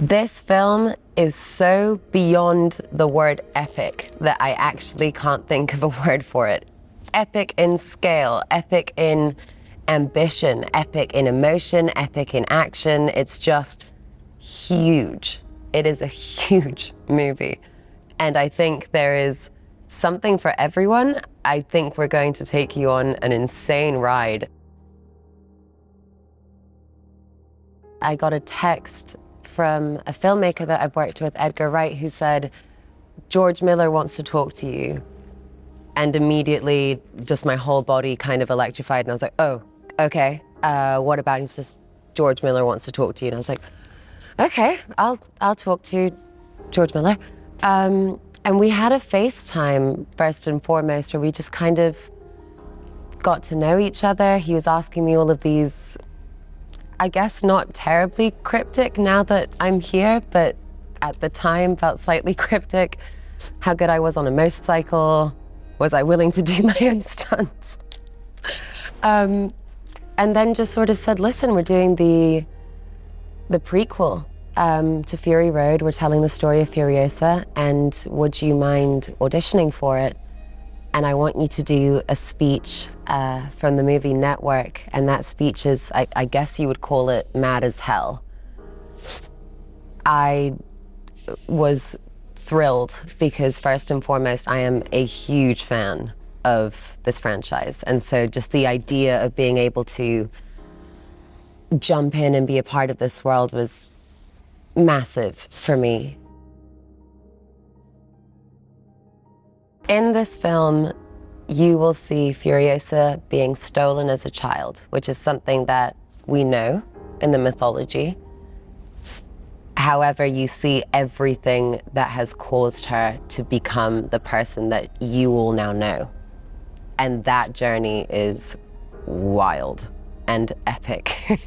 This film is so beyond the word epic that I actually can't think of a word for it. Epic in scale, epic in ambition, epic in emotion, epic in action. It's just huge. It is a huge movie. And I think there is something for everyone. I think we're going to take you on an insane ride. I got a text from a filmmaker that I've worked with, Edgar Wright, who said, "George Miller wants to talk to you." And immediately, just my whole body kind of electrified, and I was like, oh, okay, what about, he's just, George Miller wants to talk to you. And I was like, okay, I'll talk to George Miller. And we had a FaceTime, first and foremost, where we just kind of got to know each other. He was asking me all of these, I guess not terribly cryptic now that I'm here, but at the time felt slightly cryptic. How good I was on a motorcycle. Was I willing to do my own stunts? And then just sort of said, listen, we're doing the prequel to Fury Road. We're telling the story of Furiosa, and would you mind auditioning for it? And I want you to do a speech from the movie Network, and that speech is, I guess you would call it mad as hell. I was thrilled because first and foremost, I am a huge fan of this franchise. And so just the idea of being able to jump in and be a part of this world was massive for me. In this film, you will see Furiosa being stolen as a child, which is something that we know in the mythology. However, you see everything that has caused her to become the person that you all now know. And that journey is wild and epic.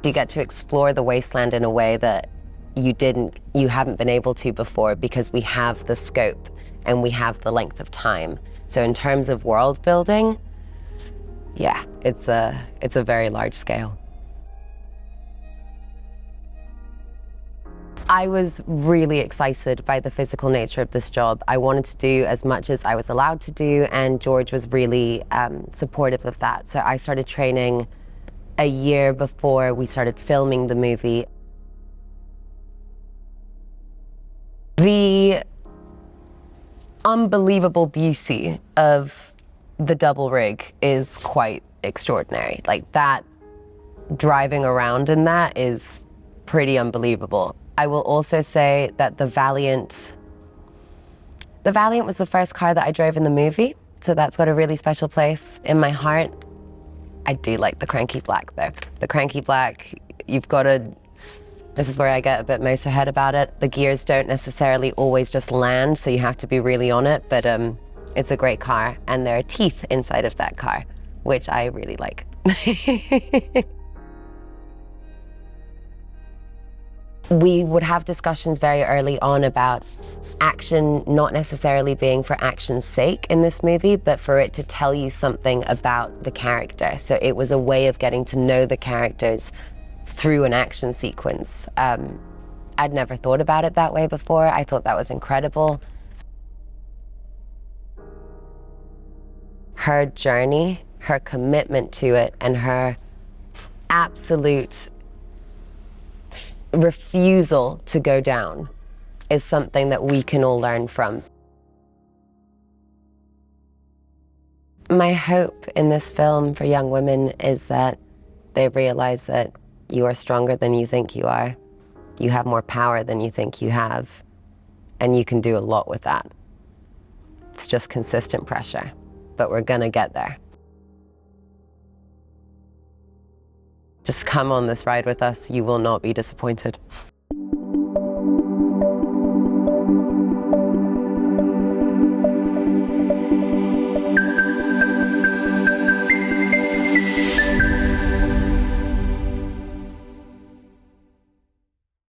You get to explore the wasteland in a way that you haven't been able to before, because we have the scope and we have the length of time. So in terms of world building, yeah, it's a very large scale. I was really excited by the physical nature of this job. I wanted to do as much as I was allowed to do, and George was really supportive of that. So I started training a year before we started filming the movie. The unbelievable beauty of the double rig is quite extraordinary. Like, that, driving around in that is pretty unbelievable. I will also say that the Valiant was the first car that I drove in the movie, so that's got a really special place in my heart. I do like the Cranky Black though. The Cranky Black, this is where I get a bit motorhead about it. The gears don't necessarily always just land, so you have to be really on it, but it's a great car, and there are teeth inside of that car, which I really like. We would have discussions very early on about action not necessarily being for action's sake in this movie, but for it to tell you something about the character. So it was a way of getting to know the characters through an action sequence. I'd never thought about it that way before. I thought that was incredible. Her journey, her commitment to it, and her absolute refusal to go down is something that we can all learn from. My hope in this film for young women is that they realize that you are stronger than you think you are. You have more power than you think you have, and you can do a lot with that. It's just consistent pressure, but we're gonna get there. Just come on this ride with us. You will not be disappointed.